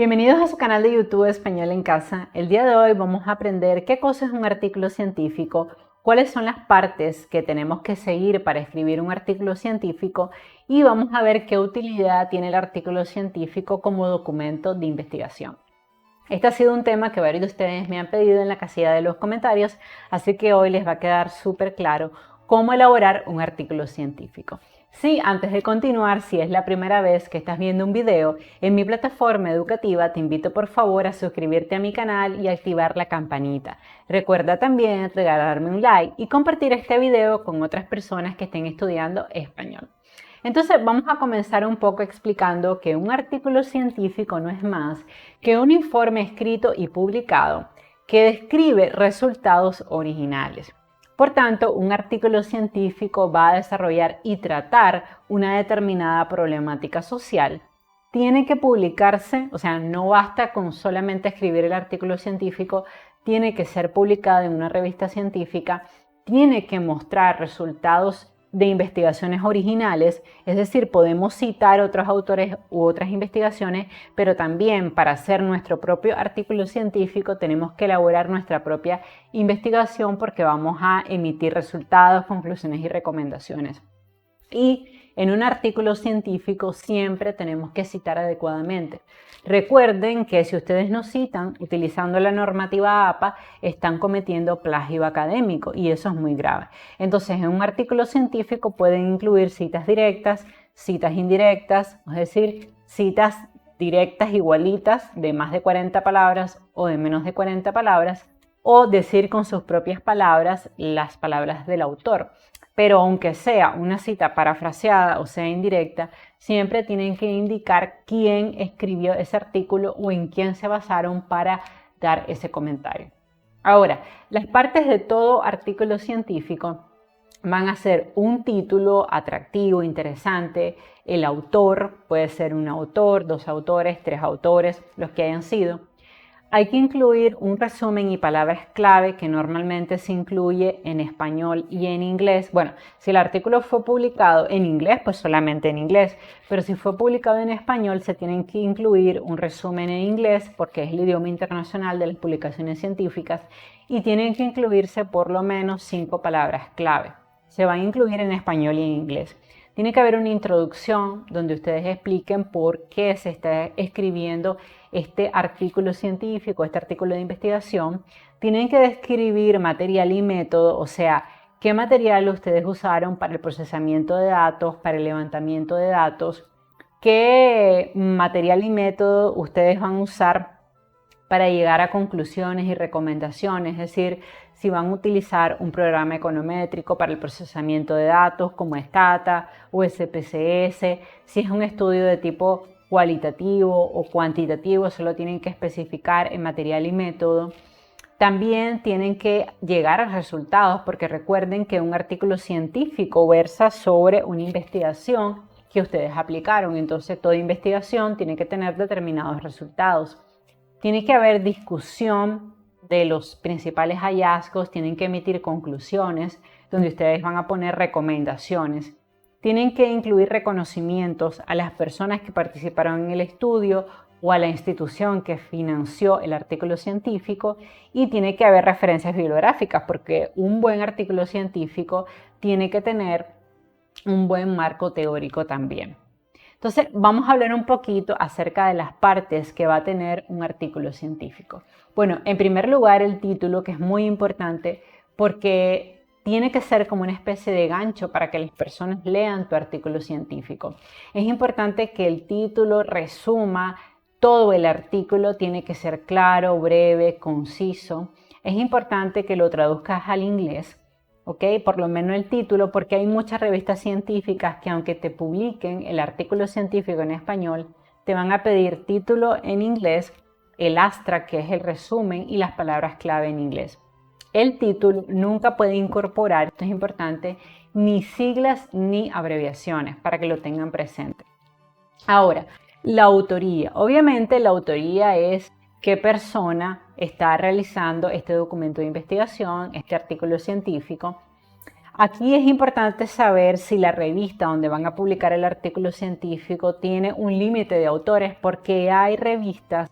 Bienvenidos a su canal de YouTube Español en Casa. El día de hoy vamos a aprender qué cosa es un artículo científico, cuáles son las partes que tenemos que seguir para escribir un artículo científico y vamos a ver qué utilidad tiene el artículo científico como documento de investigación. Este ha sido un tema que varios de ustedes me han pedido en la casilla de los comentarios, así que hoy les va a quedar súper claro cómo elaborar un artículo científico. Sí, antes de continuar, si es la primera vez que estás viendo un video en mi plataforma educativa, te invito por favor a suscribirte a mi canal y activar la campanita. Recuerda también regalarme un like y compartir este video con otras personas que estén estudiando español. Entonces vamos a comenzar un poco explicando que un artículo científico no es más que un informe escrito y publicado que describe resultados originales. Por tanto, un artículo científico va a desarrollar y tratar una determinada problemática social. Tiene que publicarse, o sea, no basta con solamente escribir el artículo científico, tiene que ser publicado en una revista científica, tiene que mostrar resultados de investigaciones originales, es decir, podemos citar otros autores u otras investigaciones, pero también para hacer nuestro propio artículo científico tenemos que elaborar nuestra propia investigación porque vamos a emitir resultados, conclusiones y recomendaciones. Y en un artículo científico siempre tenemos que citar adecuadamente. Recuerden que si ustedes no citan utilizando la normativa APA, están cometiendo plagio académico y eso es muy grave. Entonces, en un artículo científico pueden incluir citas directas, citas indirectas, es decir, citas directas igualitas de más de 40 palabras o de menos de 40 palabras, o decir con sus propias palabras las palabras del autor. Pero aunque sea una cita parafraseada o sea indirecta, siempre tienen que indicar quién escribió ese artículo o en quién se basaron para dar ese comentario. Ahora, las partes de todo artículo científico van a ser un título atractivo, interesante, el autor, puede ser un autor, dos autores, tres autores, los que hayan sido. Hay que incluir un resumen y palabras clave que normalmente se incluye en español y en inglés. Bueno, si el artículo fue publicado en inglés, pues solamente en inglés, pero si fue publicado en español se tienen que incluir un resumen en inglés porque es el idioma internacional de las publicaciones científicas y tienen que incluirse por lo menos 5 palabras clave. Se van a incluir en español y en inglés. Tiene que haber una introducción donde ustedes expliquen por qué se está escribiendo este artículo científico, este artículo de investigación. Tienen que describir material y método, o sea, qué material ustedes usaron para el procesamiento de datos, para el levantamiento de datos, qué material y método ustedes van a usar para llegar a conclusiones y recomendaciones, es decir, si van a utilizar un programa econométrico para el procesamiento de datos como Stata o SPSS, si es un estudio de tipo cualitativo o cuantitativo, eso lo tienen que especificar en material y método. También tienen que llegar a resultados porque recuerden que un artículo científico versa sobre una investigación que ustedes aplicaron, entonces toda investigación tiene que tener determinados resultados. Tiene que haber discusión de los principales hallazgos, tienen que emitir conclusiones donde ustedes van a poner recomendaciones. Tienen que incluir reconocimientos a las personas que participaron en el estudio o a la institución que financió el artículo científico y tiene que haber referencias bibliográficas porque un buen artículo científico tiene que tener un buen marco teórico también. Entonces, vamos a hablar un poquito acerca de las partes que va a tener un artículo científico. Bueno, en primer lugar, el título, que es muy importante porque tiene que ser como una especie de gancho para que las personas lean tu artículo científico. Es importante que el título resuma todo el artículo, tiene que ser claro, breve, conciso. Es importante que lo traduzcas al inglés. ¿Ok? Por lo menos el título, porque hay muchas revistas científicas que aunque te publiquen el artículo científico en español, te van a pedir título en inglés, el abstract, que es el resumen, y las palabras clave en inglés. El título nunca puede incorporar, esto es importante, ni siglas ni abreviaciones, para que lo tengan presente. Ahora, la autoría. Obviamente la autoría es qué persona está realizando este documento de investigación, este artículo científico. Aquí es importante saber si la revista donde van a publicar el artículo científico tiene un límite de autores, porque hay revistas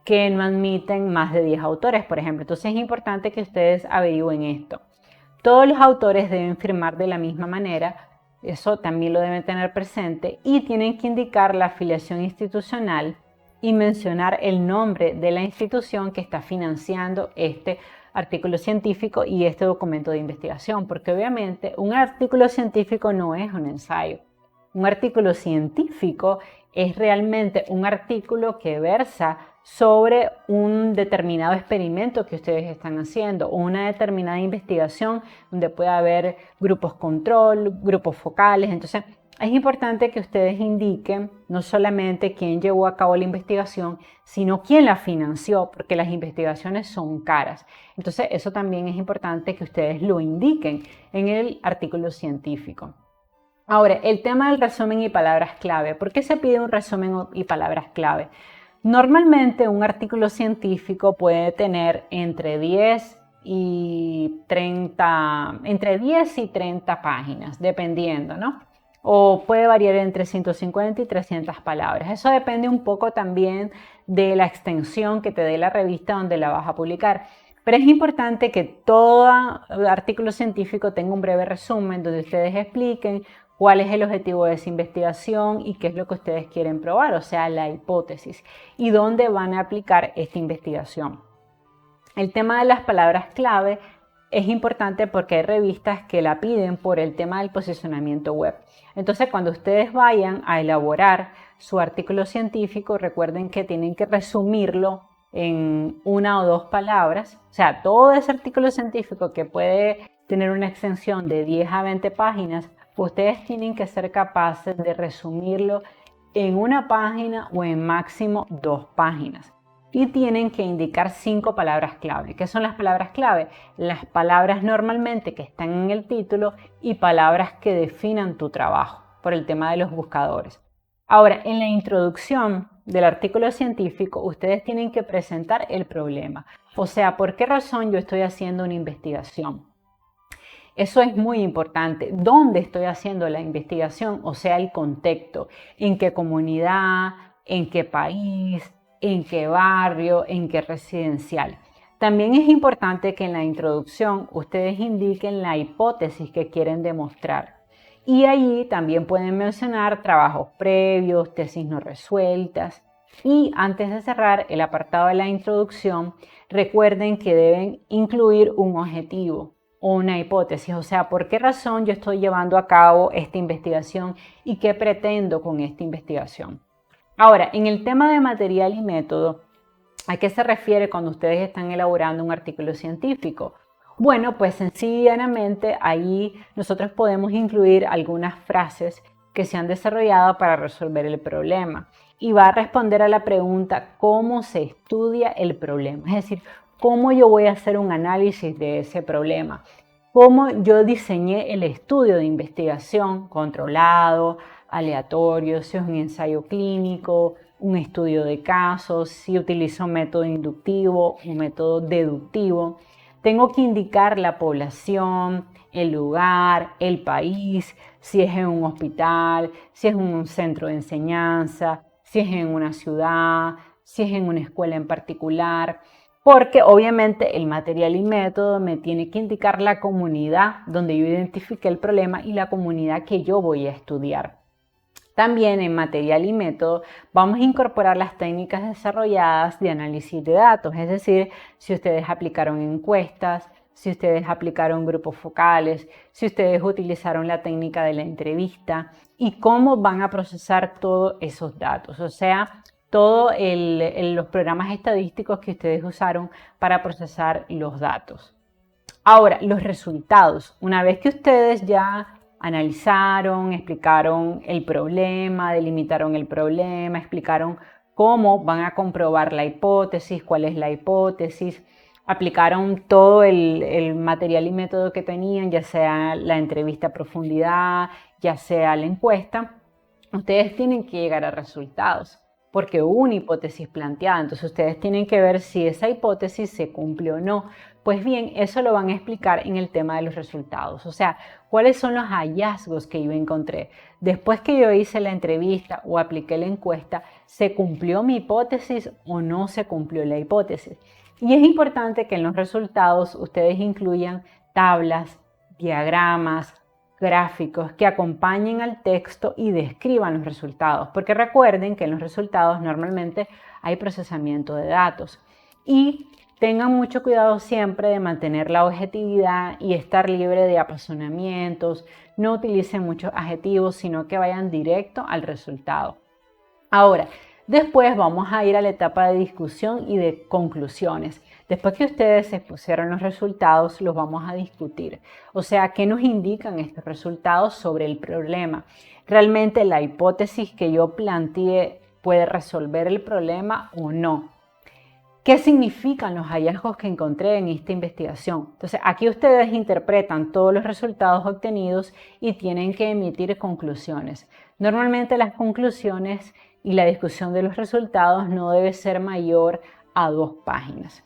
que no admiten más de 10 autores, por ejemplo. Entonces es importante que ustedes averigüen esto. Todos los autores deben firmar de la misma manera, eso también lo deben tener presente, y tienen que indicar la afiliación institucional y mencionar el nombre de la institución que está financiando este artículo científico y este documento de investigación, porque obviamente un artículo científico no es un ensayo. Un artículo científico es realmente un artículo que versa sobre un determinado experimento que ustedes están haciendo o una determinada investigación donde puede haber grupos control, grupos focales. Entonces, es importante que ustedes indiquen no solamente quién llevó a cabo la investigación, sino quién la financió, porque las investigaciones son caras. Entonces, eso también es importante que ustedes lo indiquen en el artículo científico. Ahora, el tema del resumen y palabras clave. ¿Por qué se pide un resumen y palabras clave? Normalmente un artículo científico puede tener entre 10 y 30 páginas, dependiendo, ¿no? O puede variar entre 150 y 300 palabras. Eso depende un poco también de la extensión que te dé la revista donde la vas a publicar. Pero es importante que todo artículo científico tenga un breve resumen donde ustedes expliquen cuál es el objetivo de esa investigación y qué es lo que ustedes quieren probar, o sea, la hipótesis, y dónde van a aplicar esta investigación. El tema de las palabras clave es importante porque hay revistas que la piden por el tema del posicionamiento web. Entonces, cuando ustedes vayan a elaborar su artículo científico, recuerden que tienen que resumirlo en 1 o 2 palabras. O sea, todo ese artículo científico que puede tener una extensión de 10 a 20 páginas, ustedes tienen que ser capaces de resumirlo en 1 página o en máximo 2 páginas. Y tienen que indicar 5 palabras clave. ¿Qué son las palabras clave? Las palabras normalmente que están en el título y palabras que definan tu trabajo por el tema de los buscadores. Ahora, en la introducción del artículo científico, ustedes tienen que presentar el problema. O sea, ¿por qué razón yo estoy haciendo una investigación? Eso es muy importante. ¿Dónde estoy haciendo la investigación? O sea, el contexto. ¿En qué comunidad? ¿En qué país? ¿En qué barrio? ¿En qué residencial? También es importante que en la introducción ustedes indiquen la hipótesis que quieren demostrar. Y allí también pueden mencionar trabajos previos, tesis no resueltas. Y antes de cerrar el apartado de la introducción, recuerden que deben incluir un objetivo o una hipótesis, o sea, ¿por qué razón yo estoy llevando a cabo esta investigación y qué pretendo con esta investigación? Ahora, en el tema de material y método, ¿a qué se refiere cuando ustedes están elaborando un artículo científico? Bueno, pues sencillamente ahí nosotros podemos incluir algunas frases que se han desarrollado para resolver el problema y va a responder a la pregunta ¿cómo se estudia el problema? Es decir, ¿cómo yo voy a hacer un análisis de ese problema? ¿Cómo yo diseñé el estudio de investigación controlado, aleatorio, si es un ensayo clínico, un estudio de casos, si utilizo un método inductivo, un método deductivo? Tengo que indicar la población, el lugar, el país, si es en un hospital, si es en un centro de enseñanza, si es en una ciudad, si es en una escuela en particular, porque obviamente el material y método me tiene que indicar la comunidad donde yo identifique el problema y la comunidad que yo voy a estudiar. También en material y método vamos a incorporar las técnicas desarrolladas de análisis de datos, es decir, si ustedes aplicaron encuestas, si ustedes aplicaron grupos focales, si ustedes utilizaron la técnica de la entrevista y cómo van a procesar todos esos datos, o sea, todos los programas estadísticos que ustedes usaron para procesar los datos. Ahora, los resultados. Una vez que ustedes ya analizaron, explicaron el problema, delimitaron el problema, explicaron cómo van a comprobar la hipótesis, cuál es la hipótesis, aplicaron todo el material y método que tenían, ya sea la entrevista a profundidad, ya sea la encuesta, ustedes tienen que llegar a resultados porque hubo una hipótesis planteada, entonces ustedes tienen que ver si esa hipótesis se cumple o no, Pues bien, eso lo van a explicar en el tema de los resultados. O sea, cuáles son los hallazgos que yo encontré. Después que yo hice la entrevista o apliqué la encuesta, ¿se cumplió mi hipótesis o no se cumplió la hipótesis? Y es importante que en los resultados ustedes incluyan tablas, diagramas, gráficos que acompañen al texto y describan los resultados, porque recuerden que en los resultados normalmente hay procesamiento de datos. Y tengan mucho cuidado siempre de mantener la objetividad y estar libre de apasionamientos. No utilicen muchos adjetivos, sino que vayan directo al resultado. Ahora, después vamos a ir a la etapa de discusión y de conclusiones. Después que ustedes expusieron los resultados, los vamos a discutir. O sea, ¿qué nos indican estos resultados sobre el problema? ¿Realmente la hipótesis que yo planteé puede resolver el problema o no? ¿Qué significan los hallazgos que encontré en esta investigación? Entonces, aquí ustedes interpretan todos los resultados obtenidos y tienen que emitir conclusiones. Normalmente las conclusiones y la discusión de los resultados no debe ser mayor a 2 páginas.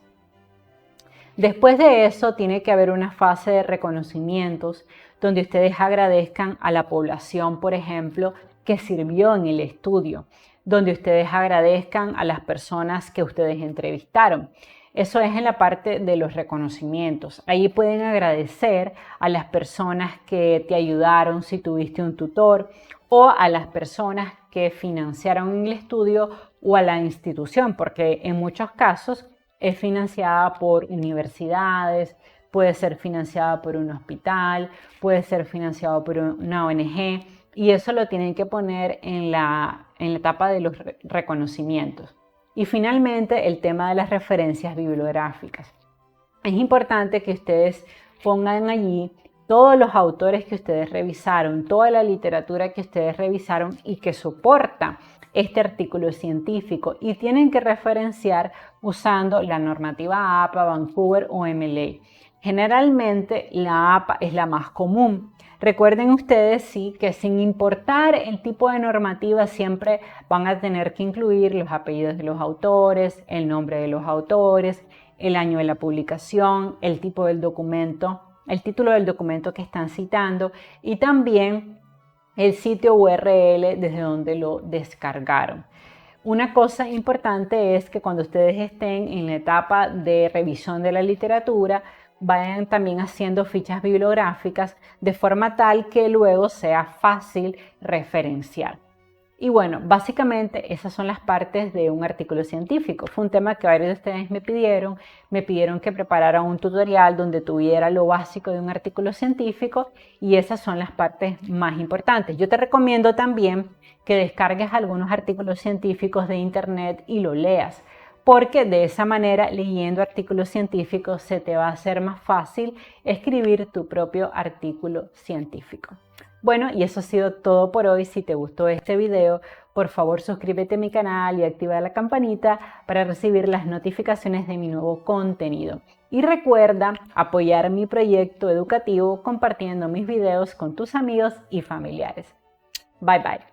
Después de eso, tiene que haber una fase de reconocimientos donde ustedes agradezcan a la población, por ejemplo, que sirvió en el estudio, donde ustedes agradezcan a las personas que ustedes entrevistaron. Eso es en la parte de los reconocimientos. Ahí pueden agradecer a las personas que te ayudaron si tuviste un tutor o a las personas que financiaron el estudio o a la institución, porque en muchos casos es financiada por universidades, puede ser financiada por un hospital, puede ser financiado por una ONG y eso lo tienen que poner en la etapa de los reconocimientos. Y finalmente el tema de las referencias bibliográficas. Es importante que ustedes pongan allí todos los autores que ustedes revisaron, toda la literatura que ustedes revisaron y que soporta este artículo científico y tienen que referenciar usando la normativa APA, Vancouver o MLA. Generalmente la APA es la más común. Recuerden ustedes sí que sin importar el tipo de normativa siempre van a tener que incluir los apellidos de los autores, el nombre de los autores, el año de la publicación, el tipo del documento, el título del documento que están citando y también el sitio URL desde donde lo descargaron. Una cosa importante es que cuando ustedes estén en la etapa de revisión de la literatura, vayan también haciendo fichas bibliográficas de forma tal que luego sea fácil referenciar. Y bueno, básicamente esas son las partes de un artículo científico. Fue un tema que varios de ustedes me pidieron que preparara un tutorial donde tuviera lo básico de un artículo científico y esas son las partes más importantes. Yo te recomiendo también que descargues algunos artículos científicos de internet y lo leas, porque de esa manera, leyendo artículos científicos, se te va a hacer más fácil escribir tu propio artículo científico. Bueno, y eso ha sido todo por hoy. Si te gustó este video, por favor suscríbete a mi canal y activa la campanita para recibir las notificaciones de mi nuevo contenido. Y recuerda apoyar mi proyecto educativo compartiendo mis videos con tus amigos y familiares. Bye bye.